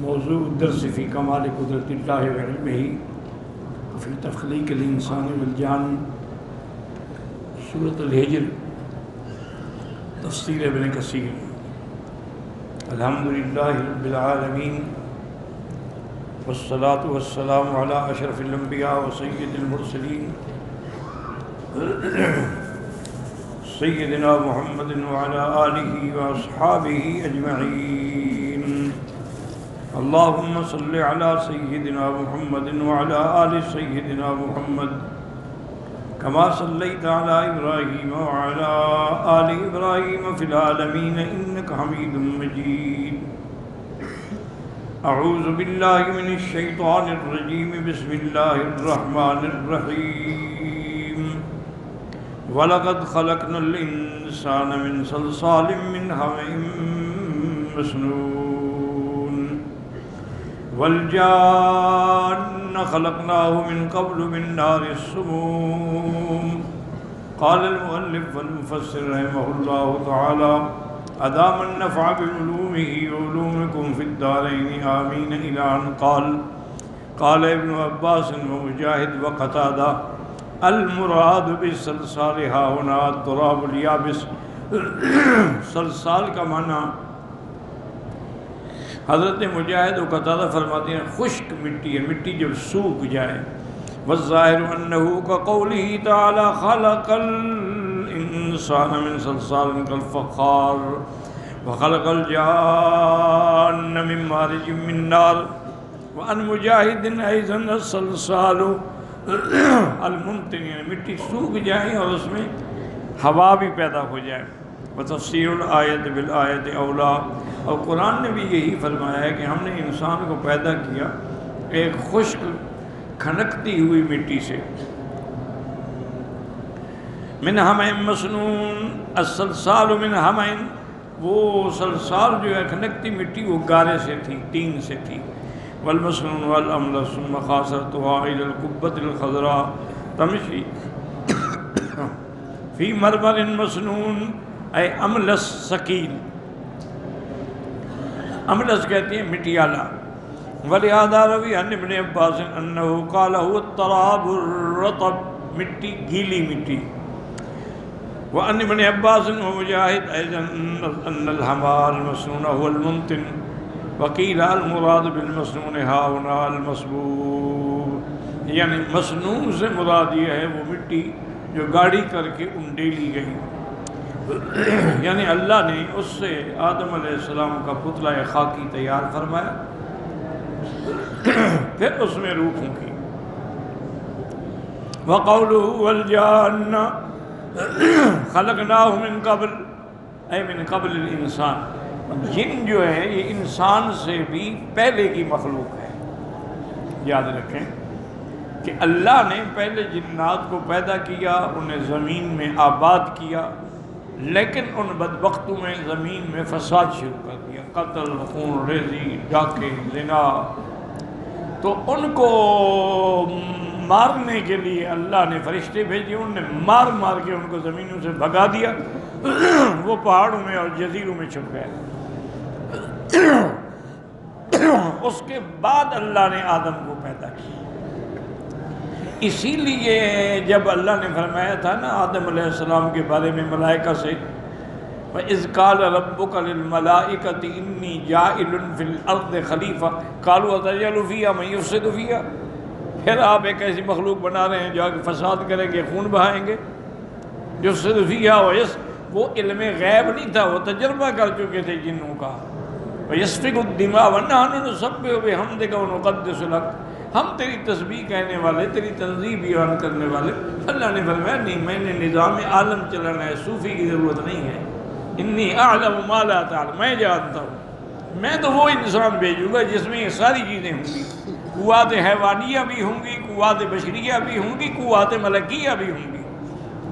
موضوع الدرس فی کمال قدرت اللہ وعلمہ فی تخلیق الانسان والجان، سورۃ الحجر، تفسیر ابن کثیر۔ الحمدللہ رب العالمین، والصلاة والسلام علی اشرف الانبیاء وسید المرسلین سیدنا محمد وعلی آلہ واصحابہ اجمعین۔ اللہم صلی علی سیدنا محمد وعلی آل سیدنا محمد کما صلیت علی ابراہیم وعلی آل ابراہیم فی العالمین انک حمید مجید۔ اعوذ باللہ من الشیطان الرجیم، بسم اللہ الرحمن الرحیم۔ وَلَقَدْ خَلَقْنَا الْإِنسَانَ مِنْ صَلْصَالٍ مِّنْ حَمَإٍ مَّسْنُونٍ وَالْجَانَّ خَلَقْنَاهُ مِنْ قَبْلُ مِنْ نَارِ السُّمُومِ۔ قال المؤلف والمفسر رحمه الله تعالى أدام النفع بعلومه وعلومكم في الدارين آمين إلى أن قال ابن عباس ومجاهد وقتادة المراد بالصلصال ها هنا التراب اليابس۔ صلصال کا معنی حضرت مجاہد و قتادہ فرماتے ہیں خشک مٹی ہے، مٹی جب سوکھ جائے۔ والظاہر انہ كقوله تعالی خلق الانسان من صلصال كالفخار وخلق الجان من مارج من نار۔ وعن مجاہد ایضا الصلصال المنتن، یعنی مٹی سوکھ جائے اور اس میں ہوا بھی پیدا ہو جائے۔ وتفسیر الآیت بالآیت اولا، اور قرآن نے بھی یہی فرمایا ہے کہ ہم نے انسان کو پیدا کیا ایک خشک کھنکتی ہوئی مٹی سے۔ من حمأ مسنون، الصلصال من حمأ، وہ صلصال جو ہے کھنکتی مٹی وہ گارے سے تھی، تین سے تھی۔ والمسنون والأملس ثم خاصرتها إلى القبة الخضراء تمشي في مرمر مسنون، اے املس ثقیل، املس کہتے ہیں مٹیالہ۔ ولہذا روی عن ابن عباس انہ قال هو التراب الرطب، مٹی گیلی مٹی۔ وعن ابن عباس ومجاہد ایضا ان الحمار المسنون هو المنتن، وقیل المراد بالمسنون ها هنا المصبوب، یعنی مسنون سے مراد یہ ہے وہ مٹی جو گاڑی کر کے انڈیلی گئی، یعنی اللہ نے اس سے آدم علیہ السلام کا پتلہ خاکی تیار فرمایا، پھر اس میں روح پھونکی۔ وقوله والجان خلقناه من قبل، اے من قبل الانسان، جن جو ہے یہ انسان سے بھی پہلے کی مخلوق ہے۔ یاد رکھیں کہ اللہ نے پہلے جنات کو پیدا کیا، انہیں زمین میں آباد کیا، لیکن ان بدبختوں میں زمین میں فساد شروع کر دیا، قتل، خون ریزی، ڈاکے، زنا۔ تو ان کو مارنے کے لیے اللہ نے فرشتے بھیجے، انہوں نے مار مار کے ان کو زمینوں سے بھگا دیا، وہ پہاڑوں میں اور جزیروں میں چھپ گئے۔ اس کے بعد اللہ نے آدم کو پیدا کیا۔ اسی لیے جب اللہ نے فرمایا تھا نا آدم علیہ السلام کے بارے میں ملائکہ سے، وَإِذْ قَالَ رَبُّكَ لِلْمَلَائِكَةِ إِنِّي جَاعِلٌ فِي الْأَرْضِ خَلِيفَةً قَالُوا أَتَجْعَلُ فِيهَا مَن يُفْسِدُ فِيهَا، پھر آپ ایک ایسی مخلوق بنا رہے ہیں جو آگے فساد کریں گے، خون بہائیں گے۔ يُفْسِدُ فِيهَا، وہ علم غیب نہیں تھا، وہ تجربہ کر چکے تھے جنوں کا۔ وَيَسْفِكُ الدِّمَاءَ وَنَحْنُ نُسَبِّحُ بِحَمْدِكَ وَنُقَدِّسُ لَكَ، ہم تیری تسبیح کہنے والے، تیری تنزیہ بیان کرنے والے۔ اللہ نے فرمایا نہیں، میں نے نظام عالم چلانا ہے، صوفی کی ضرورت نہیں ہے۔ انی اعلم ما لا تعلم، میں جانتا ہوں، میں تو وہ انسان بھیجوں گا جس میں یہ ساری چیزیں ہوں گی، قوات حیوانیہ بھی ہوں گی، قوات بشریہ بھی ہوں گی، قوات ملکیہ بھی ہوں گی۔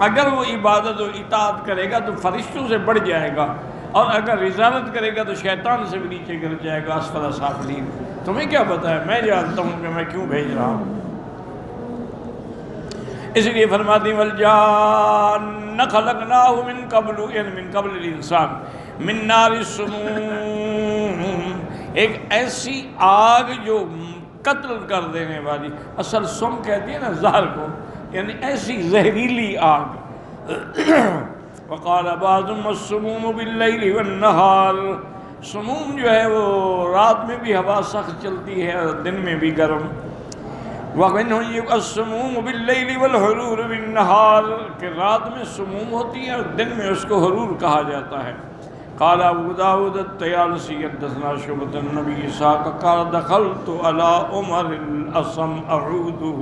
اگر وہ عبادت و اطاعت کرے گا تو فرشتوں سے بڑھ جائے گا، اور اگر رسالت کرے گا تو شیطان سے بھی نیچے گر جائے گا، اسفل سافلین۔ تمہیں کیا پتہ ہے، میں جانتا ہوں کہ میں کیوں بھیج رہا ہوں۔ اس لیے فرماتی ہیں والجان خلقناہ من قبل، یعنی من قبل الانسان، من نار السموم، ایک ایسی آگ جو قتل کر دینے والی، اصل سم کہتی ہے نا زہر کو، یعنی ایسی زہریلی آگ۔ وقال بعضهم السموم باللیل والنہار، سموم جو ہے وہ رات میں بھی ہوا سخت چلتی ہے اور دن میں بھی گرم۔ وَمِنْهُ السُّمُومُ بِاللَّيْلِ وَالْحُرُورُ بِالنَّهَارِ، کہ رات میں سموم ہوتی ہے اور دن میں اس کو حرور کہا جاتا ہے۔ قال ابو داود الطیالسی حدثنا شعبۃ النبی اسحاق قال دخلت على عمر الاصم اعوده،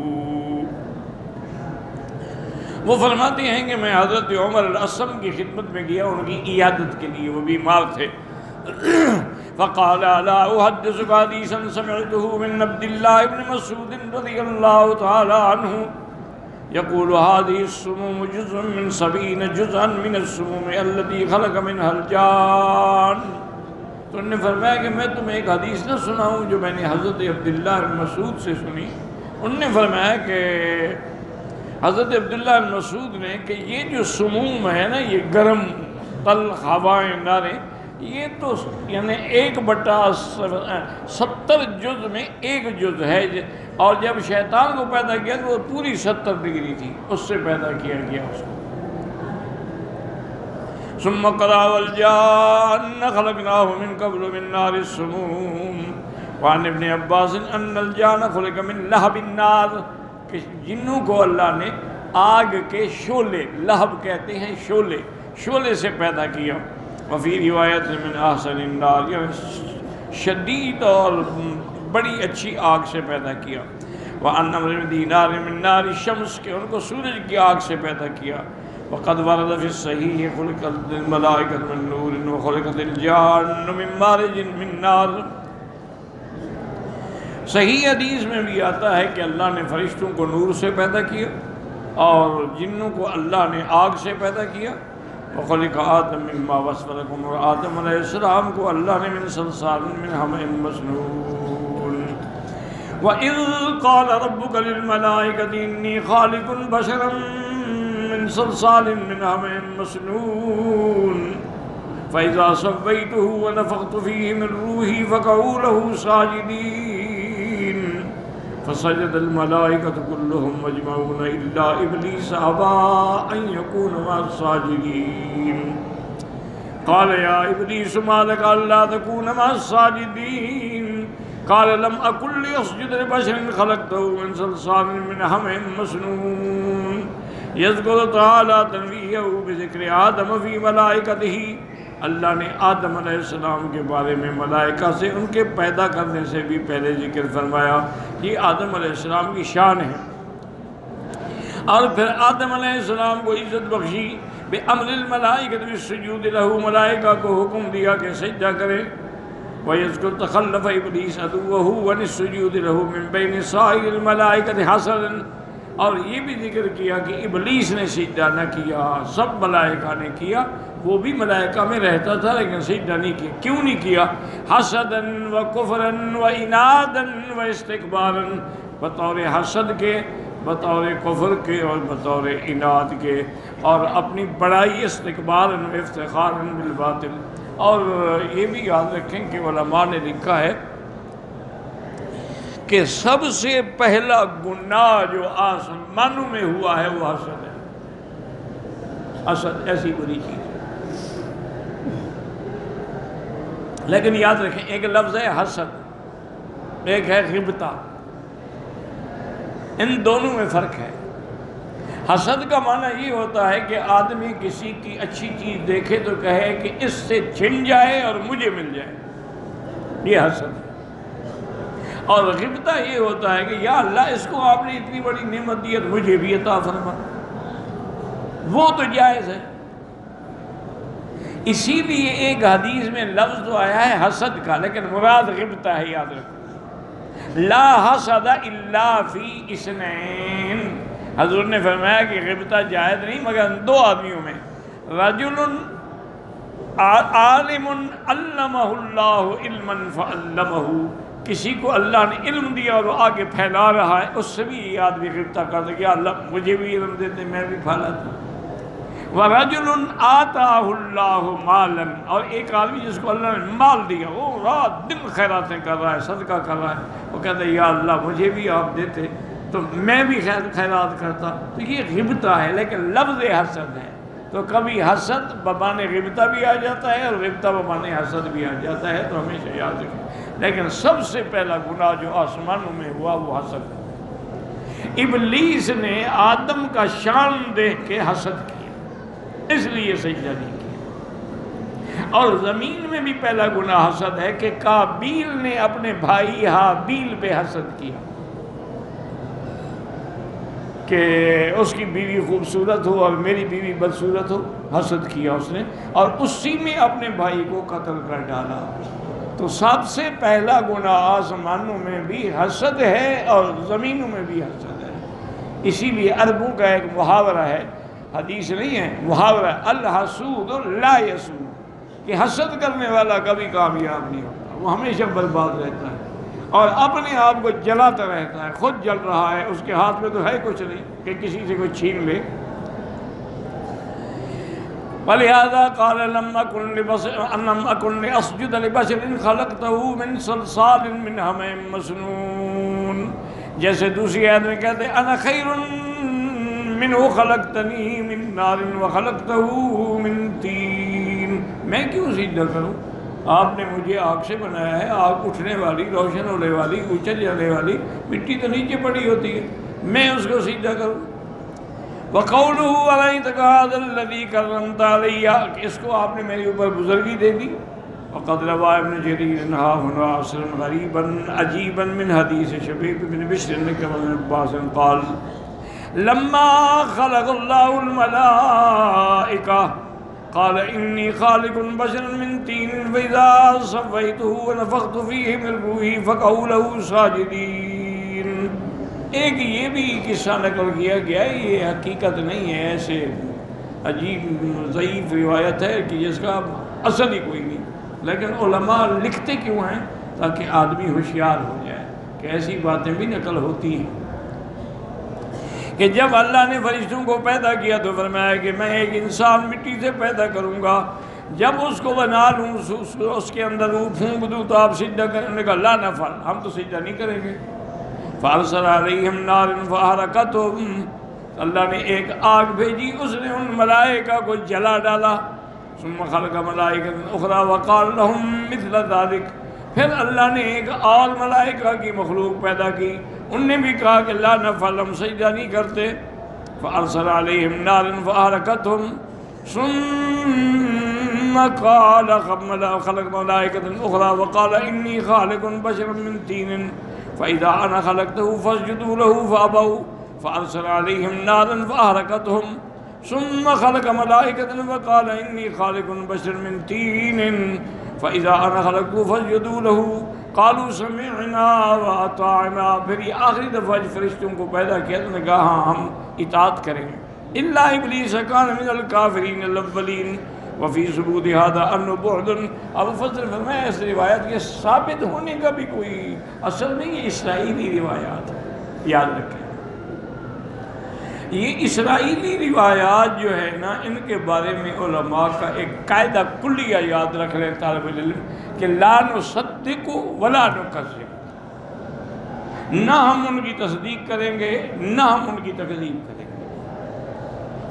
وہ فرماتے ہیں کہ میں حضرت عمر الاصم کی خدمت میں گیا ان کی عیادت کے لیے، وہ بیمار تھے۔ فقال لا احدثك حديثا سمعته من عبد الله بن مسعود رضي الله تعالى عنه يقول هذه السموم جزء من 70 جزءا من السموم التي خلق منها الجان، تو انہوں نے فرمایا کہ میں تمہیں ایک حدیث نہ سناؤں جو میں نے حضرت عبداللہ بن مسعود سے سنی۔ انہوں نے فرمایا کہ حضرت عبداللہ بن مسعود نے کہ یہ جو سموم ہے نا، یہ گرم تلخ ہوائیں ناریں، یہ تو یعنی 1/70 جز میں ایک جز ہے، اور جب شیطان کو پیدا کیا تو وہ پوری 70 ڈگری تھی، اس سے پیدا کیا گیا اس کو۔ ثم قضى والجان خلقناه من قبل من نار السموم وعن ابن عباس ان الجان خلق من لهب النار، کہ جنوں کو اللہ نے آگ کے شعلے، لہب کہتے ہیں شعلے، شعلے سے پیدا کیا۔ وفی روایت من احسن النار، یعنی شدید اور بڑی اچھی آگ سے پیدا کیا۔ وعن عمرو بن دینار من نار الشمس، کہ ان کو سورج کی آگ سے پیدا کیا۔ وقد ورد فی الصحیح خلقت الملائکۃ من نور وخلقت الجان من مارج من نار، صحیح حدیث میں بھی آتا ہے کہ اللہ نے فرشتوں کو نور سے پیدا کیا اور جنوں کو اللہ نے آگ سے پیدا کیا۔ وخلق آدم مما وصف لكم، اور آدم علیہ السلام کو اللہ نے من صلصال من حمأ مسنون۔ وَإِذْ قَالَ رَبُّكَ لِلْمَلَائِكَةِ إِنِّي خَالِقٌ بَشَرًا مِّن صَلْصَالٍ مِّنْ حَمَإٍ مَّسْنُونٍ فَإِذَا سَوَّيْتُهُ وَنَفَخْتُ فِيهِ مِن رُّوحِي فَقَعُوا لَهُ سَاجِدِينَ فسجد الملائکۃ کلہم اجمعون الا ابلیس ابى ان یکون مع الساجدین۔ قال یا ابلیس ما لک الا تکون مع الساجدین؟ قال لم اکن لاسجد لبشر خلقته من صلصال من حمأ مسنون۔ یذکر تعالی تنویہہ بذکر آدم فی ملائکتہ، اللہ نے آدم علیہ السلام کے بارے میں ملائکہ سے ان کے پیدا کرنے سے بھی پہلے ذکر فرمایا، یہ آدم علیہ السلام کی شان ہے۔ اور پھر آدم علیہ السلام کو عزت بخشی بِأَمْرِ الْمَلَائِكَةِ بِالسُّجُودِ لَهُ، ملائکہ کو حکم دیا کہ سجدہ کرے۔ وَيَذْكُرْ تَخَلَّفَ إِبْلِيسَ عَدُوَّهُ عَنِ السُّجُودِ لَهُ مِن بَيْنِ سَائِرِ الْمَلَائِكَةِ حَسَدًا، اور یہ بھی ذکر کیا کہ ابلیس نے سجدہ نہ کیا، سب ملائکہ نے کیا، وہ بھی ملائکہ میں رہتا تھا لیکن سجدہ نہیں کیا۔ کیوں نہیں کیا؟ حسداً و کفراً و عناداً و استکباراً، بطور حسد کے، بطور کفر کے اور بطور عناد کے، اور اپنی بڑائی استکباراً و افتخاراً بالباطل۔ اور یہ بھی یاد رکھیں کہ علماء نے لکھا ہے کہ سب سے پہلا گناہ جو آسمانوں میں ہوا ہے وہ حسد ہے۔ حسد ایسی بری چیز ہے، لیکن یاد رکھیں ایک لفظ ہے حسد، ایک ہے غبطہ، ان دونوں میں فرق ہے۔ حسد کا معنی یہ ہوتا ہے کہ آدمی کسی کی اچھی چیز دیکھے تو کہے کہ اس سے چھن جائے اور مجھے مل جائے، یہ حسد ہے۔ اور غبطہ یہ ہوتا ہے کہ یا اللہ اس کو آپ نے اتنی بڑی نعمت دی ہے تو مجھے بھی عطا فرما، وہ تو جائز ہے۔ اسی لیے ایک حدیث میں لفظ تو آیا ہے حسد کا، لیکن مراد غبطہ ہے، یاد رکھو۔ لا حسد الا فی اثنین، حضور نے فرمایا کہ غبطہ جائز نہیں مگر دو آدمیوں میں، رجل عالم علمہ اللہ علما فعلمہ، کسی کو اللہ نے علم دیا اور وہ آگے پھیلا رہا ہے، اس سے بھی یہ آدمی غبطہ کرتا کہ اللہ مجھے بھی علم دیتے میں بھی پھیلاتا۔ وَرَجُلٌ آتَاهُ اللَّهُ مَالًا، اور ایک آدمی جس کو اللہ نے مال دیا، وہ رات دن خیراتیں کر رہا ہے، صدقہ کر رہا ہے، وہ کہتا ہے یا اللہ مجھے بھی آپ دیتے تو میں بھی خیرات کرتا. تو یہ غبطہ ہے، لیکن لفظ حسد ہے. تو کبھی حسد بمانے غبطہ بھی آ جاتا ہے اور غبطہ بمانے حسد بھی آ جاتا ہے، تو ہمیشہ یاد رکھیں. لیکن سب سے پہلا گناہ جو آسمانوں میں ہوا وہ حسد ہے. ابلیس نے آدم کا شان دیکھ کے حسد کیا، اس لیے سجدہ نہیں کیا. اور زمین میں بھی پہلا گناہ حسد ہے کہ قابیل نے اپنے بھائی حابیل پہ حسد کیا کہ اس کی بیوی خوبصورت ہو اور میری بیوی بدصورت ہو. حسد کیا اس نے اور اسی میں اپنے بھائی کو قتل کر ڈالا. تو سب سے پہلا گناہ آسمانوں میں بھی حسد ہے اور زمینوں میں بھی حسد ہے. اسی لیے عربوں کا ایک محاورہ ہے، حدیث نہیں ہے، محاورہ الحسود لا یسود، کہ حسد کرنے والا کبھی کامیاب نہیں ہوتا، وہ ہمیشہ برباد رہتا ہے اور اپنے آپ کو جلاتا رہتا ہے. خود جل رہا ہے، اس کے ہاتھ میں تو ہے کچھ نہیں کہ کسی سے کوئی چھین لے. وَلِهَذَا قَالَ لَمْ أَكُنْ لِأَسْجُدَ لِبَشَرٍ خَلَقْتَهُ مِنْ صَلْصَالٍ مِنْ حَمَإٍ مَسْنُونٍ. جیسے دوسری آیت میں کہتے ہیں أَنَا خَيْرٌ مِنْهُ خَلَقْتَنِي مِنْ نَارٍ وَخَلَقْتَهُ مِنْ طِينٍ. میں کیوں سجدہ کروں؟ آپ نے مجھے آگ سے بنایا ہے، آگ اٹھنے والی، روشن ہونے والی، اچھل جانے والی، مٹی تو نیچے پڑی ہوتی ہے، میں اس کو سجدہ کروں. وَقَوْلُهُ عَلَيْتَكَ هَذَا الَّذِي كَرَّمْتَ عَلَيَّ، اس کو آپ نے میرے اوپر بزرگی دے دی. وَقَدْ رَوَى ابْنُ جَرِيرٍ هَا هُنَا عَصْرًا غَرِيبًا عَجِيبًا مِنْ حَدِيثِ شَبِيبِ بْنِ بِشْرٍ بْنِ عَبَّاسٍ قَالَ لَمَّا خَلَقَ اللَّهُ الْمَلَائِكَةَ قَالَ إِنِّي خَالِقٌ بَشَرًا مِنْ طِينٍ فَإِذَا سَوَّيْتُهُ وَنَفَخْتُ فِيهِ مِنْ رُوحِي فَقَعُوا لَهُ سَاجِدِينَ. ایک یہ بھی قصہ نقل کیا گیا ہے، یہ حقیقت نہیں ہے، ایسے عجیب ضعیف روایت ہے کہ جس کا اصل ہی کوئی نہیں. لیکن علماء لکھتے کیوں ہیں؟ تاکہ آدمی ہوشیار ہو جائے کہ ایسی باتیں بھی نقل ہوتی ہیں. کہ جب اللہ نے فرشتوں کو پیدا کیا تو فرمایا کہ میں ایک انسان مٹی سے پیدا کروں گا، جب اس کو بنا لوں اس کے اندر روح پھونک دوں تو آپ سجدہ کرنے کا لا نفعل، ہم تو سجدہ نہیں کریں گے. فَأَرْسَلَ عَلَيْهِمْ نَارٍ فَأَحْرَقَتْهُمْ، اللہ نے ایک آگ بھیجی، اس نے ان ملائکہ کو جلا ڈالا. ثُمَّ خَلَقَ مَلَائِكَةً أُخْرَى وَقَالَ لَهُمْ مِثْلَ ذَلِكَ، پھر اللہ نے ایک اور ملائکہ کی مخلوق پیدا کی، ان نے بھی کہا کہ لا نفعل، ہم سجدہ نہیں کرتے. فَأَرْسَلَ عَلَيْهِمْ نَارٍ فَأَحْرَقَتْهُمْ ثُمَّ خَلَقَ مَلَائِكَةً أُخْرَى وَقَالَ إِنِّي خَالِقٌ بَشَرًا مِنْ طِينٍ فَإِذَا أَنَا خَلَقْتُهُ فَاسْجُدُوا لَهُ فَأَبَوْا فَأَرْسَلَ عَلَيْهِمْ نَارًا فَأَحْرَقَتْهُمْ ثُمَّ خَلَقَ مَلَائِكَةً وَقَالَ إِنِّي خَالِقٌ بَشَرًا مِنْ طِينٍ فَإِذَا أَنَا خَلَقْتُهُ فَاسْجُدُوا لَهُ قَالُوا سَمِعْنَا وَأَطَعْنَا. پھر یہ آخری دفعہ فرشتوں کو پیدا کیا تو نے کہا ہاں ہم اطاعت کریں گے. إِلَّا إِبْلِيسَ كَانَ مِنَ الْكَافِرِينَ الْأَوَّلِينَ وفی ثبوت هذا انه بعد. ابو فضل فرمایا اس روایت کے ثابت ہونے کا بھی کوئی اصل نہیں، یہ اسرائیلی روایات ہے، یاد رکھیں. یہ اسرائیلی روایات جو ہے نا، ان کے بارے میں علماء کا ایک قاعدہ کلیہ یاد رکھ لیں طالب علم کہ لا نصدق ولا نکذب، نہ ہم ان کی تصدیق کریں گے نہ ہم ان کی تکذیب کریں گے.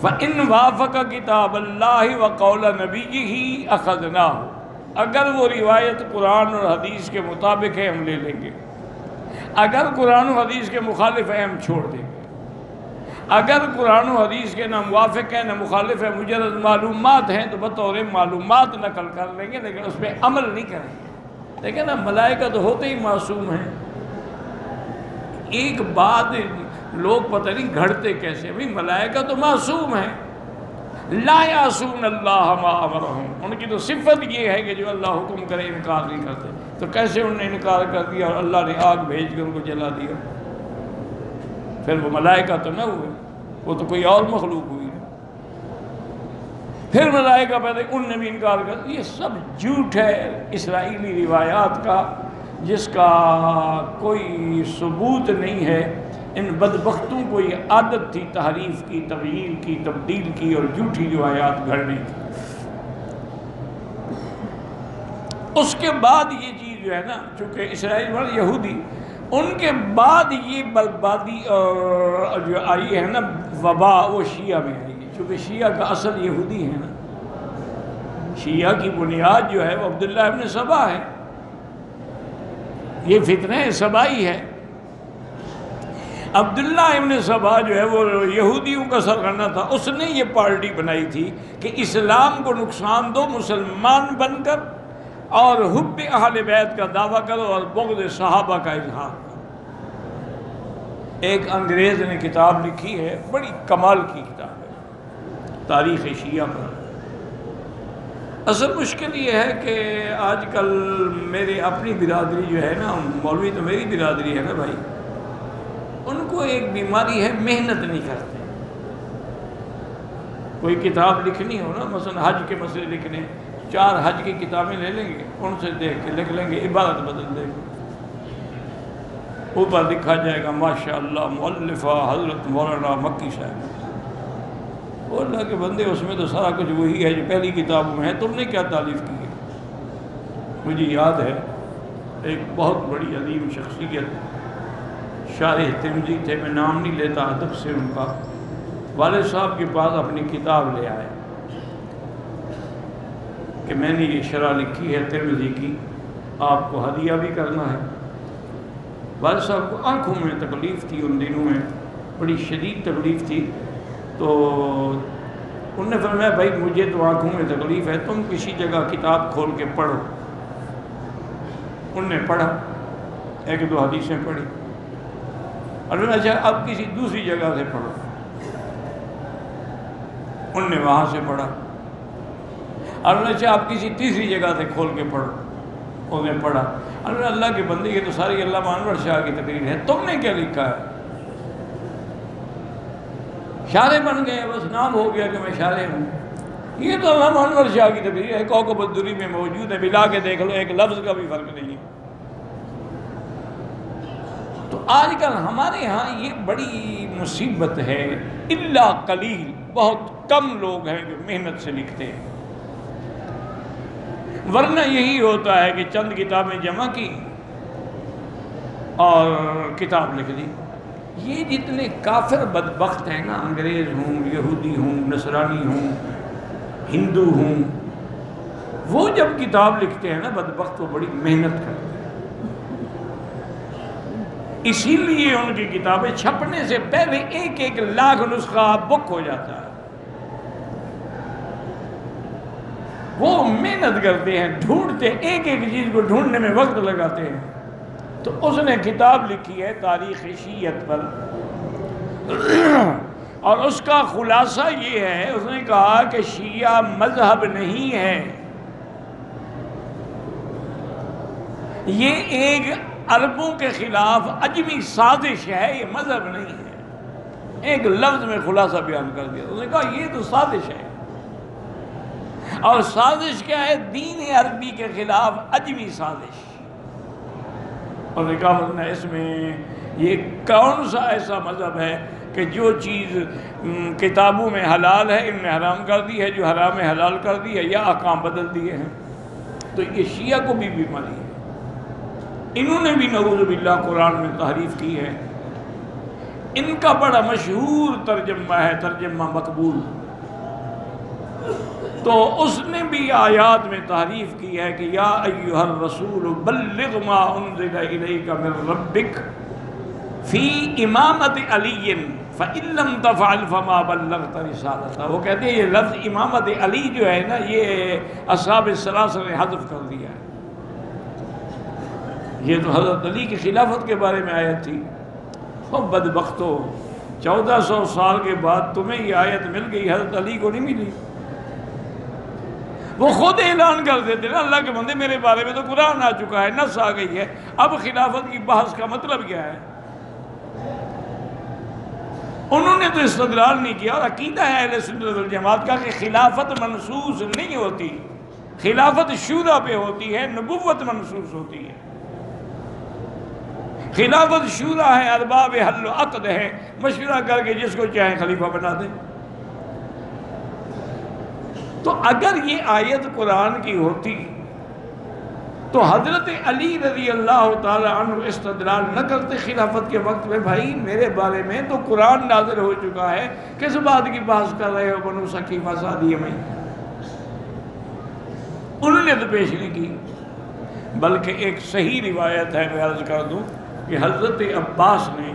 فَإِنْ وَافَقَ کتاب اللہ وقول نبیہ اخذناہ، اگر وہ روایت قرآن اور حدیث کے مطابق ہے ہم لے لیں گے، اگر قرآن و حدیث کے مخالف ہے ہم چھوڑ دیں گے. اگر قرآن و حدیث کے نہ موافق ہے نہ مخالف ہے، مجرد معلومات ہیں تو بطور معلومات نقل کر لیں گے لیکن اس پہ عمل نہیں کریں گے. لیکن نا ملائکہ تو ہوتے ہی معصوم ہیں. ایک بات لوگ پتہ نہیں گھڑتے کیسے، بھئی ملائکہ تو معصوم ہیں، لا یعصون اللہ ما امرہم، ان کی تو صفت یہ ہے کہ جو اللہ حکم کرے انکار نہیں کرتے. تو کیسے انہوں نے انکار کر دیا اور اللہ نے آگ بھیج کر ان کو جلا دیا؟ پھر وہ ملائکہ تو نہ ہوئے، وہ تو کوئی اور مخلوق ہوئی. پھر ملائکہ پیدا، ان نے بھی انکار کر دیا. یہ سب جھوٹ ہے اسرائیلی روایات کا جس کا کوئی ثبوت نہیں ہے. ان بدبختوں کو یہ عادت تھی تحریف کی، تغییر کی، تبدیل کی اور جھوٹی روایات گھڑنے کی۔ اس کے بعد یہ چیز جو ہے نا، چونکہ اسرائیل والے یہودی، ان کے بعد یہ بربادی اور جو آئی ہے نا وبا، وہ شیعہ میں آئی ہے، چونکہ شیعہ کا اصل یہودی ہے نا، شیعہ کی بنیاد جو ہے وہ عبداللہ ابن سبا ہے، یہ فتنہ سبائی ہے۔ عبداللہ ابن سبا جو ہے وہ یہودیوں کا سرغنہ تھا، اس نے یہ پارٹی بنائی تھی کہ اسلام کو نقصان دو، مسلمان بن کر، اور حب اہل بیت کا دعویٰ کرو اور بغض صحابہ کا اظہار کرو۔ ایک انگریز نے کتاب لکھی ہے، بڑی کمال کی کتاب ہے، تاریخ شیعہ پر۔ اصل مشکل یہ ہے کہ آج کل میرے اپنی برادری جو ہے نا، مولوی تو میری برادری ہے نا بھائی، ان کو ایک بیماری ہے، محنت نہیں کرتے۔ کوئی کتاب لکھنی ہو نا، مثلا حج کے مسئلے لکھنے، 4 حج کی کتابیں لے لیں گے، ان سے دیکھ کے لکھ لیں گے، عبادت بدل دیں گے۔ اوپر لکھا جائے گا ماشاءاللہ مؤلفہ حضرت مولانا مکی صاحب۔ وہ اللہ کے بندے، اس میں تو سارا کچھ وہی ہے جو پہلی کتابوں میں ہے، تم نے کیا تالیف کی ہے؟ مجھے یاد ہے ایک بہت بڑی عظیم شخصیت شارح ترمذی تھے، میں نام نہیں لیتا ادب سے، ان کا والد صاحب کے پاس اپنی کتاب لے آئے کہ میں نے یہ شرح لکھی ہے ترمذی کی، آپ کو ہدیہ بھی کرنا ہے۔ والد صاحب کو آنکھوں میں تکلیف تھی، ان دنوں میں بڑی شدید تکلیف تھی، تو انہوں نے فرمایا بھائی مجھے تو آنکھوں میں تکلیف ہے، تم کسی جگہ کتاب کھول کے پڑھو۔ انہوں نے پڑھا، 1-2 حدیثیں پڑھی، اور انہوں نے اچھا اب کسی دوسری جگہ سے پڑھو۔ انہوں نے وہاں سے پڑھا، اور انہوں نے اچھا اب کسی تیسری جگہ سے کھول کے پڑھو۔ انہوں نے پڑھا، اور انہوں نے اللہ کے بندے یہ تو ساری علامہ انور شاہ کی تقریر ہے، تم نے کیا لکھا ہے؟ شارح بن گئے، بس نام ہو گیا کہ میں شارح ہوں۔ یہ تو علامہ انور شاہ کی تقریر ہے، کوکب الدری میں موجود ہے، ملا کے دیکھ لو، ایک لفظ کا بھی فرق نہیں ہے۔ تو آج کل ہمارے ہاں یہ بڑی مصیبت ہے، الا قلیل، بہت کم لوگ ہیں جو محنت سے لکھتے ہیں، ورنہ یہی ہوتا ہے کہ چند کتابیں جمع کی اور کتاب لکھ دی۔ یہ جتنے کافر بدبخت ہیں نا، انگریز ہوں، یہودی ہوں، نصرانی ہوں، ہندو ہوں، وہ جب کتاب لکھتے ہیں نا بدبخت، وہ بڑی محنت کرتے ہیں، اسی لیے ان کی کتابیں چھپنے سے پہلے 1 لاکھ نسخہ بک ہو جاتا ہے۔ وہ محنت کرتے ہیں، ڈھونڈتے، ایک چیز کو ڈھونڈنے میں وقت لگاتے ہیں۔ تو اس نے کتاب لکھی ہے تاریخ شیعت پر، اور اس کا خلاصہ یہ ہے، اس نے کہا کہ شیعہ مذہب نہیں ہے، یہ ایک عربوں کے خلاف عجمی سازش ہے، یہ مذہب نہیں ہے۔ ایک لفظ میں خلاصہ بیان کر دیا، اس نے کہا یہ تو سازش ہے، اور سازش کیا ہے؟ دین عربی کے خلاف عجمی سازش۔ اور نے کہا اس میں یہ کون سا ایسا مذہب ہے کہ جو چیز کتابوں میں حلال ہے ان نے حرام کر دی ہے، جو حرام ہے حلال کر دی ہے، یا احکام بدل دیے ہیں۔ تو یہ شیعہ کو بھی بیماری ہے، انہوں نے بھی نعوذ باللہ قرآن میں تحریف کی ہے۔ ان کا بڑا مشہور ترجمہ ہے، ترجمہ مقبول، تو اس نے بھی آیات میں تحریف کی ہے کہ یا ایھا الرسول بلغ ما انزل الیک من ربک فی امامت علی فإن لم تفعل فما بلغت رسالتہ۔ وہ کہتے ہیں یہ لفظ امامت علی جو ہے نا، یہ اصحاب السلاسل نے حذف کر دیا ہے، یہ تو حضرت علی کی خلافت کے بارے میں آیت تھی۔ وہ بدبختو، 1400 سال کے بعد تمہیں یہ آیت مل گئی، حضرت علی کو نہیں ملی۔ وہ خود اعلان کر دیتے نا، اللہ کے بندے میرے بارے میں تو قرآن آ چکا ہے، نص آ گئی ہے، اب خلافت کی بحث کا مطلب کیا ہے؟ انہوں نے تو استدلال نہیں کیا، اور عقیدہ ہے اہل سنت والجماعت کا کہ خلافت منصوص نہیں ہوتی، خلافت شورا پہ ہوتی ہے، نبوت منصوص ہوتی ہے۔ خلافت شورا ہے، ارباب حل و عقد ہے، مشورہ کر کے جس کو چاہے خلیفہ بنا دیں۔ تو اگر یہ آیت قرآن کی ہوتی تو حضرت علی رضی اللہ تعالی عنہ استدلال نہ کرتے خلافت کے وقت میں، بھائی میرے بارے میں تو قرآن نازل ہو چکا ہے، کس بات کی بحث کر رہے ہو بنو ثقیفہ سعدیہ میں؟ انہوں نے تو پیش نہیں کی، بلکہ ایک صحیح روایت ہے، میں عرض کر دوں کہ حضرت عباس نے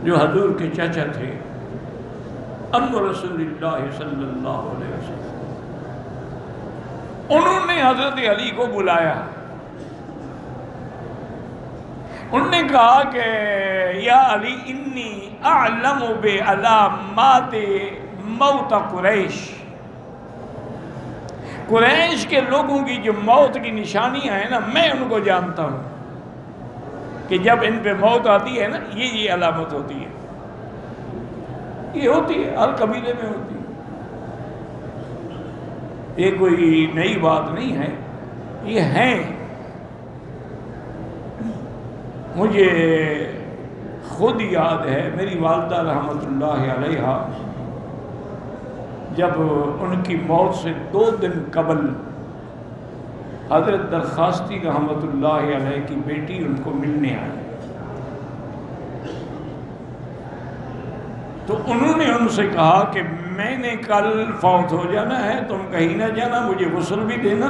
جو حضور کے چچا تھے، ام رسول اللہ صلی اللہ علیہ وسلم، انہوں نے حضرت علی کو بلایا، انہوں نے کہا کہ یا علی انی اعلم بعلامات موت قریش، قریش کے لوگوں کی جو موت کی نشانیاں ہیں نا، میں ان کو جانتا ہوں کہ جب ان پہ موت آتی ہے نا، یہ علامت ہوتی ہے، یہ ہوتی ہے، ہر قبیلے میں ہوتی ہے، یہ کوئی نئی بات نہیں ہے، یہ ہیں۔ مجھے خود یاد ہے میری والدہ رحمۃ اللہ علیہا جب ان کی موت سے 2 دن قبل حضرت درخواستی رحمۃ اللہ علیہ کی بیٹی ان کو ملنے آئی، تو انہوں نے ان سے کہا کہ میں نے کل فوت ہو جانا ہے، تم کہیں نہ جانا، مجھے غسل بھی دینا،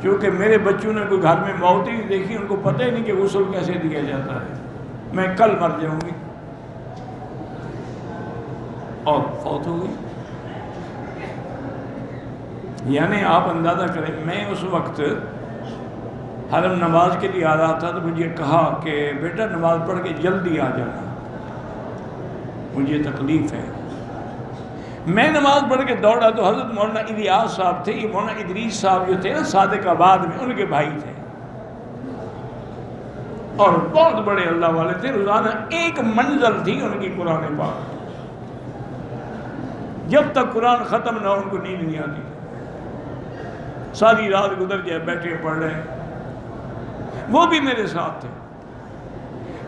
کیونکہ میرے بچوں نے کوئی گھر میں موت ہی نہیں دیکھی، ان کو پتہ ہی نہیں کہ غسل کیسے دیا جاتا ہے، میں کل مر جاؤں گی، اور فوت ہو گئی۔ یعنی آپ اندازہ کریں، میں اس وقت حرم نماز کے لیے آ رہا تھا، تو مجھے کہا کہ بیٹا نماز پڑھ کے جلدی آ جانا، مجھے تکلیف ہے۔ میں نماز پڑھ کے دوڑا تو حضرت مولانا الیاس صاحب تھے، یہ مولانا ادریس صاحب جو تھے نا صادق آباد میں، ان کے بھائی تھے اور بہت بڑے اللہ والے تھے، روزانہ ایک منزل تھی ان کی قرآن پاک، جب تک قرآن ختم نہ ہو ان کو نیند نہیں آتی، ساری رات گزر جائے بیٹھے پڑھ رہے ہیں، وہ بھی میرے ساتھ تھے۔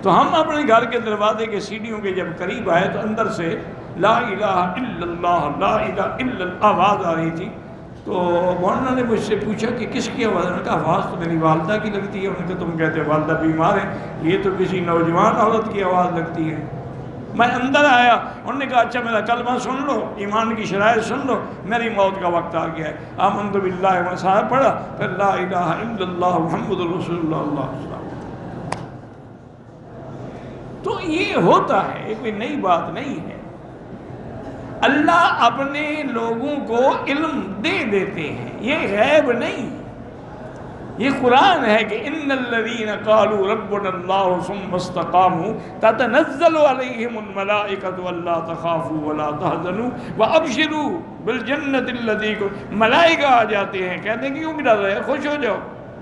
تو ہم اپنے گھر کے دروازے کے سیڑھیوں کے جب قریب آئے تو اندر سے لا الہ الا اللہ لا الہ الا اللہ آواز آ رہی تھی، تو مولانا نے مجھ سے پوچھا کہ کس کی آواز؟ نے کہا آواز تو میری والدہ کی لگتی ہے۔ انہوں نے کہا تم کہتے ہیں والدہ بیمار ہے، یہ تو کسی نوجوان عورت کی آواز لگتی ہے۔ میں اندر آیا، انہوں نے کہا اچھا میرا کلمہ سن لو، ایمان کی شرائط سن لو، میری موت کا وقت آ گیا ہے، آمنت باللہ صاحب پڑھا، پھر لا الہ الا اللہ محمد رسول اللہ صلی اللہ علیہ وسلم۔ تو یہ ہوتا ہے، کوئی نئی بات نہیں ہے، اللہ اپنے لوگوں کو علم دے دیتے ہیں، یہ غیب نہیں، یہ قرآن ہے کہ ان الذین قالوا ربنا اللہ ثم استقاموا تتنزل علیہم الملائکۃ الا تخافوا ولا تحزنوا وابشروا بالجنۃ التی، ملائکہ آ جاتے ہیں، کہتے ہیں کہ کیوں ڈر رہے ہیں، خوش ہو جاؤ،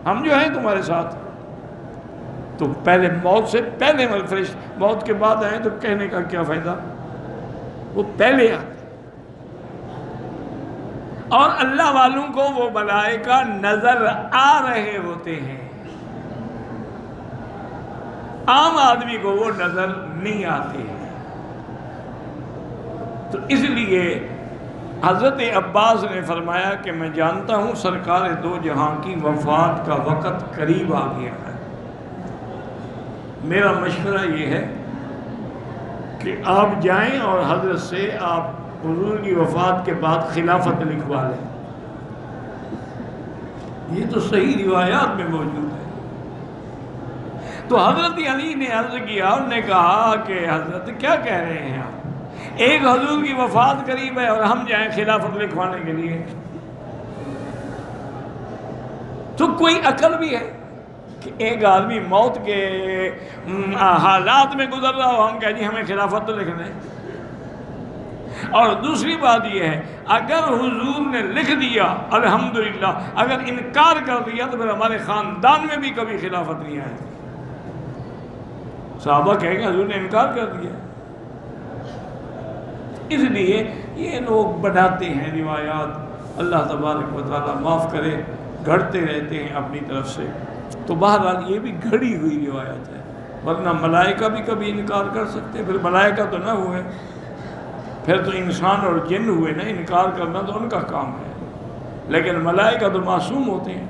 ہم جو ہیں تمہارے ساتھ۔ تو پہلے موت سے پہلے فرشتے، موت کے بعد آئیں تو کہنے کا کیا فائدہ، وہ پہلے آتے، اور اللہ والوں کو وہ ملائکہ نظر آ رہے ہوتے ہیں، عام آدمی کو وہ نظر نہیں آتے ہیں۔ تو اس لیے حضرت عباس نے فرمایا کہ میں جانتا ہوں سرکار دو جہاں کی وفات کا وقت قریب آ گیا ہے، میرا مشورہ یہ ہے کہ آپ جائیں اور حضرت سے آپ حضور کی وفات کے بعد خلافت لکھوا لیں، یہ تو صحیح روایات میں موجود ہے۔ تو حضرت علی نے عرض کیا، انہوں نے کہا کہ حضرت کیا کہہ رہے ہیں آپ، ایک حضور کی وفات قریب ہے اور ہم جائیں خلافت لکھوانے کے لیے؟ تو کوئی عقل بھی ہے کہ ایک آدمی موت کے حالات میں گزر رہا ہو، ہم کہیں جی ہمیں خلافت تو لکھنا ہے؟ اور دوسری بات یہ ہے، اگر حضور نے لکھ دیا الحمدللہ، اگر انکار کر دیا تو پھر ہمارے خاندان میں بھی کبھی خلافت نہیں آئے گی۔ صحابہ کہیں گے حضور نے انکار کر دیا۔ اس لیے یہ لوگ بناتے ہیں روایات، اللہ تبارک و تعالیٰ معاف کرے، گھڑتے رہتے ہیں اپنی طرف سے۔ تو بہرحال یہ بھی گھڑی ہوئی روایت ہے۔ ورنہ ملائکہ بھی کبھی انکار کر سکتے، پھر ملائکہ تو نہ ہوئے، پھر تو انسان اور جن ہوئے نا، انکار کرنا تو ان کا کام ہے، لیکن ملائکہ تو معصوم ہوتے ہیں۔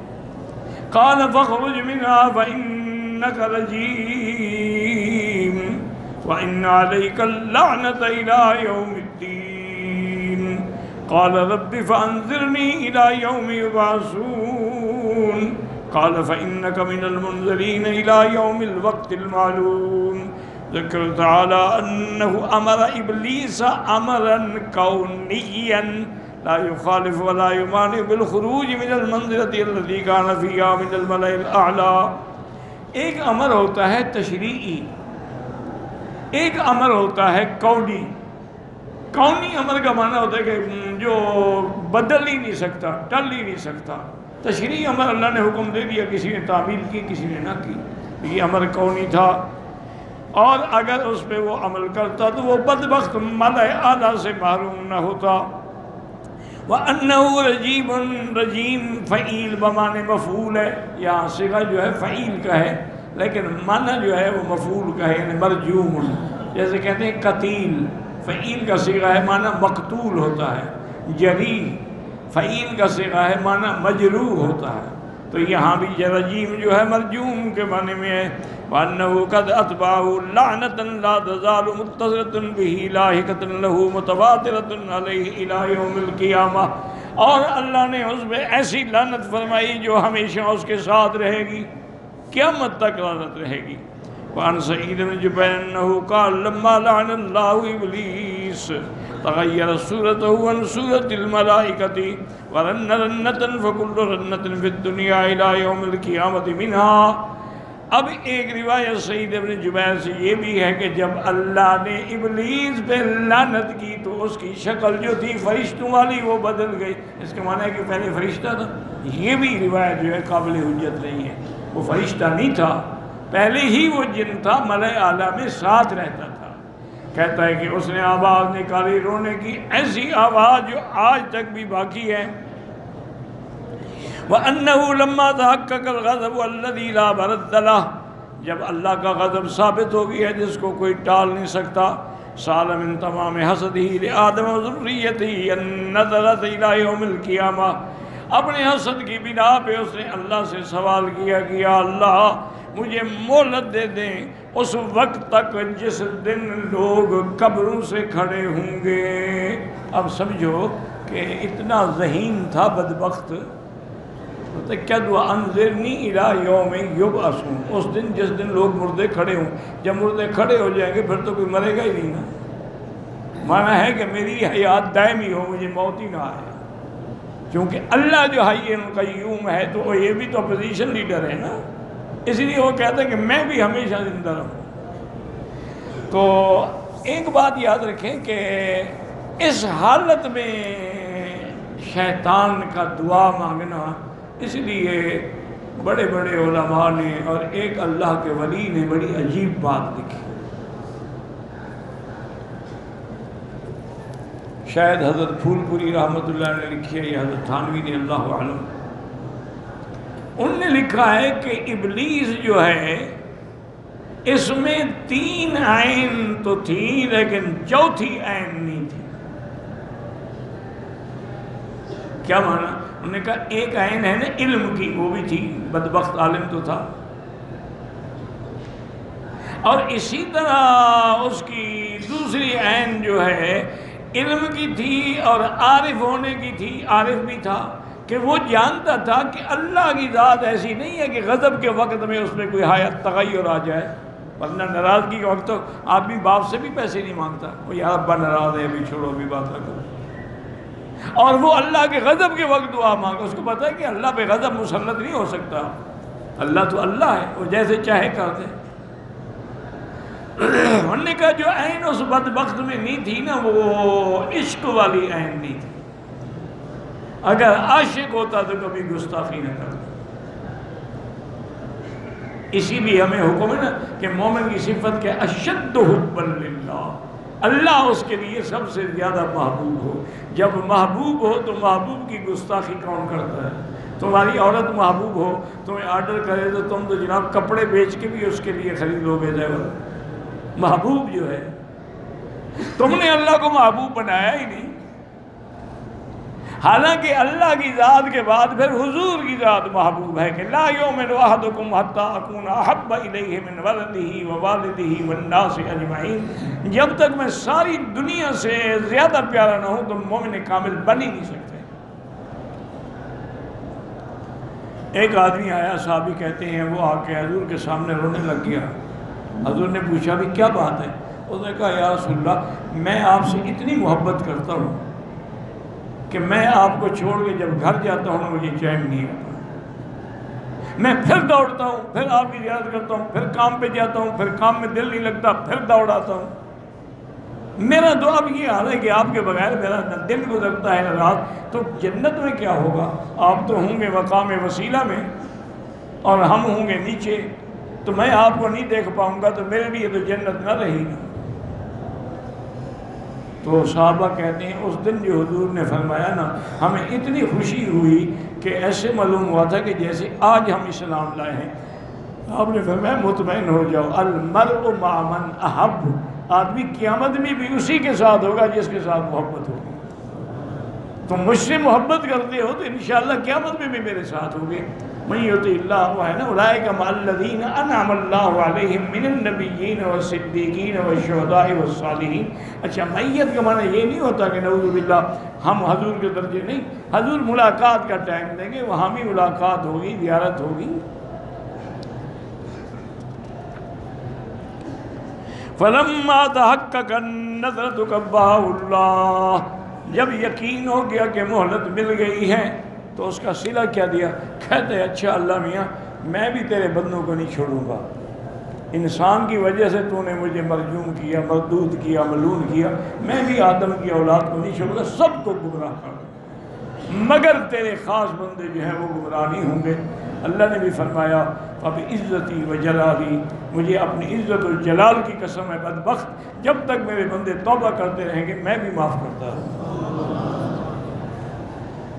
قال فاخرج منها فإنك رجيم وإن عليك اللعنة إلى يوم الدين قال رب فأنذرني إلى يوم يبعثون قال فإنك من المنذرين إلى يوم الوقت المعلوم ذكر تعالى أنه أمر إبليس أمرا كونيا لا يخالف ولا يمانع بالخروج من المنزلة التي كان فيها من الملأ الأعلى۔ ایک امر ہوتا ہے تشریعی، ایک امر ہوتا ہے کونی۔ کونی امر کا معنی ہوتا ہے کہ جو بدل ہی نہیں سکتا، ٹل ہی نہیں سکتا۔ تشریعی امر اللہ نے حکم دے دیا، کسی نے تعمیل کی کسی نے نہ کی، یہ امر کونی تھا، اور اگر اس پہ وہ عمل کرتا تو وہ بدبخت ملأ اعلیٰ سے محروم نہ ہوتا۔ وَأَنَّهُ رَجِيمٌ رجیم فعیل بمعنی مفعول ہے، یہاں صیغہ جو ہے فعیل کا ہے لیکن معنی جو ہے وہ مفعول کا ہے، یعنی مرجوم، جیسے کہتے ہیں قتیل، فعیل کا صیغہ ہے معنی مقتول ہوتا ہے، جری فعیل کا صیغہ ہے معنی مجروح ہوتا ہے، تو یہاں بھی رجیم جو ہے مرجوم کے معنی میں ہے۔ وَأَنَّهُ قَدْ أَتْبَعَهُ لَعْنَةً لَا تَزَالُ مُتَّصِلَةً بِهِ لَاحِقَةً لَهُ مُتَوَاتِرَةً عَلَيْهِ إِلَى يَوْمِ الْقِيَامَةِ، اور اللہ نے اس پہ ایسی لعنت فرمائی جو ہمیشہ اس کے ساتھ رہے گی، قیامت تک لعنت رہے گی۔ وعن سعید بن جبیر انه قال لما لعن الله ابلیس تغیر صورته عن صورت الملائکة ورن رنة فكل رنة في الدنيا الى يوم القیامة منها۔ اب ایک روایت سعید بن جبیر سے یہ بھی ہے کہ جب اللہ نے ابلیس پہ لعنت کی تو اس کی شکل جو تھی فرشتوں والی وہ بدل گئی، اس کے معنی ہے کہ پہلے فرشتہ تھا۔ یہ بھی روایت جو ہے قابل حجت نہیں ہے، وہ فرشتہ نہیں تھا، پہلے ہی وہ جن تھا، ملأ اعلیٰ میں ساتھ رہتا تھا۔ کہتا ہے کہ اس نے آواز نکالی رونے کی، ایسی آواز جو آج تک بھی باقی ہے۔ وَأَنَّهُ لَمَّا تَحَقَّقَ الْغَضَبُ الَّذِي لَا مَرَدَّ لَهُ، جب اللہ کا غضب ثابت ہو گیا جس کو کوئی ٹال نہیں سکتا، سَأَلَ مِن تَمَامِ حَسَدِهِ لِآدَمَ وَذُرِّيَّتِهِ النَّظَرَةَ إِلَى يَوْمِ الْقِيَامَةِ، اپنے حسد کی بنا پہ اس نے اللہ سے سوال کیا کہ یا اللہ مجھے مہلت دے دیں اس وقت تک جس دن لوگ قبروں سے کھڑے ہوں گے۔ اب سمجھو کہ اتنا ذہین تھا بدبخت، کیا دعا انذرنی الی یوم یبعثون، اس دن جس دن لوگ مردے کھڑے ہوں، جب مردے کھڑے ہو جائیں گے پھر تو کوئی مرے گا ہی نہیں نا، معنی ہے کہ میری حیات دائمی ہو، مجھے موت ہی نہ آئے، کیونکہ اللہ جو حی قیوم ہے تو یہ بھی تو اپوزیشن لیڈر ہے نا، اس لیے وہ کہتا ہے کہ میں بھی ہمیشہ زندہ رہوں۔ تو ایک بات یاد رکھیں کہ اس حالت میں شیطان کا دعا مانگنا، اس لیے بڑے بڑے علماء نے اور ایک اللہ کے ولی نے بڑی عجیب بات لکھی، شاید حضرت پھول پوری رحمۃ اللہ نے لکھی ہے یا حضرت تھانوی نے، اللہ عالم، ان نے لکھا ہے کہ ابلیس جو ہے اس میں 3 عین تو تھی لیکن چوتھی عین نہیں تھی۔ کیا معنی؟ انہوں نے کہا ایک عین ہے نا علم کی، وہ بھی تھی، بدبخت عالم تو تھا، اور اسی طرح اس کی دوسری عین جو ہے علم کی تھی اور عارف ہونے کی تھی، عارف بھی تھا کہ وہ جانتا تھا کہ اللہ کی ذات ایسی نہیں ہے کہ غضب کے وقت میں اس میں کوئی حیات تغیر آ جائے، ورنہ ناراضگی کے وقت تو آدمی باپ سے بھی پیسے نہیں مانگتا، وہ یا ابا ناراض ہے ابھی چھوڑو ابھی بات نہ کرو، اور وہ اللہ کے غضب کے وقت دعا مانگا، اس کو پتا ہے کہ اللہ پہ غضب مسلط نہیں ہو سکتا، اللہ تو اللہ ہے، وہ جیسے چاہے کر دے۔ انہوں نے کہا جو عین اس بدبخت میں نہیں تھی نا وہ عشق والی عین نہیں تھی، اگر عاشق ہوتا تو کبھی گستاخی نہ کرتا۔ اسی لیے ہمیں حکم ہے نا کہ مومن کی صفت کہ اشد حبا للہ، اللہ اس کے لیے سب سے زیادہ محبوب ہو، جب محبوب ہو تو محبوب کی گستاخی کون کرتا ہے؟ تمہاری عورت محبوب ہو، تمہیں آرڈر کرے تو تم تو جناب کپڑے بیچ کے بھی اس کے لیے خرید لو گے زیور۔ محبوب جو ہے، تم نے اللہ کو محبوب بنایا ہی نہیں۔ حالانکہ اللہ کی ذات کے بعد پھر حضور کی ذات محبوب ہے کہ لا یؤمن احدکم حتی اکون احب الیہ من ولدہ ووالدہ والناس اجمعین، جب تک میں ساری دنیا سے زیادہ پیارا نہ ہوں تو مومن کامل بن ہی نہیں سکتے۔ ایک آدمی آیا، صحابی کہتے ہیں، وہ آ کے حضور کے سامنے رونے لگ گیا۔ حضور نے پوچھا بھی کیا بات ہے؟ اس نے کہا یا رسول اللہ، میں آپ سے اتنی محبت کرتا ہوں کہ میں آپ کو چھوڑ کے جب گھر جاتا ہوں مجھے چین نہیں آتا، میں پھر دوڑتا ہوں، پھر آپ کی زیارت کرتا ہوں، پھر کام پہ جاتا ہوں، پھر کام میں دل نہیں لگتا، پھر دوڑ آتا ہوں۔ میرا تو اب یہ حال ہے کہ آپ کے بغیر میرا نہ دن گزرتا ہے نہ رات۔ تو جنت میں کیا ہوگا؟ آپ تو ہوں گے مقام وسیلہ میں اور ہم ہوں گے نیچے، تو میں آپ کو نہیں دیکھ پاؤں گا، تو میرے لیے تو جنت نہ رہی نا۔ تو صحابہ کہتے ہیں اس دن جو حضور نے فرمایا نا، ہمیں اتنی خوشی ہوئی کہ ایسے معلوم ہوا تھا کہ جیسے آج ہم اسلام لائے ہیں۔ آپ نے فرمایا مطمئن ہو جاؤ، المرء مع من احب، آدمی قیامت میں بھی اسی کے ساتھ ہوگا جس کے ساتھ محبت ہوگی۔ تم مجھ سے محبت کرتے ہو تو انشاءاللہ قیامت میں بھی میرے ساتھ ہوگے۔ من یطع اللہ، وہ ہے نا اولئک مع الذین انعم اللہ علیہم من النبیین والصدیقین والشہداء والصالحین۔ اچھا، میت کا معنی یہ نہیں ہوتا کہ نعوذ باللہ ہم حضور کے درجے نہیں، حضور ملاقات کا ٹائم دیں گے، وہاں بھی ملاقات ہوگی، زیارت ہوگی۔ فلما تحقق النظرۃ قبضہ اللہ، جب یقین ہو گیا کہ مہلت مل گئی ہے تو اس کا صلہ کیا دیا؟ کہتے ہیں اچھا اللہ میاں، میں بھی تیرے بندوں کو نہیں چھوڑوں گا، انسان کی وجہ سے تو نے مجھے مرجوم کیا، مردود کیا، ملعون کیا، میں بھی آدم کی اولاد کو نہیں چھوڑوں گا، سب کو گمراہ کر دوں، مگر تیرے خاص بندے جو ہیں وہ گمراہ نہیں ہوں گے۔ اللہ نے بھی فرمایا فَبِعِزَّتِي وَجَلَالِي، مجھے اپنی عزت و جلال کی قسم ہے بدبخت، جب تک میرے بندے توبہ کرتے رہیں گے میں بھی معاف کرتا رہوں۔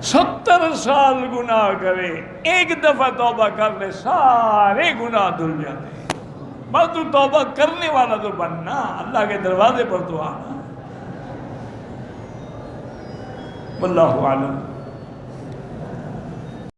70 سال گناہ کرے، ایک دفعہ توبہ کر لے، سارے گناہ دھل جاتے ہیں۔ بس تو توبہ کرنے والا تو بننا، اللہ کے دروازے پر تو آنا۔ واللہ اعلم۔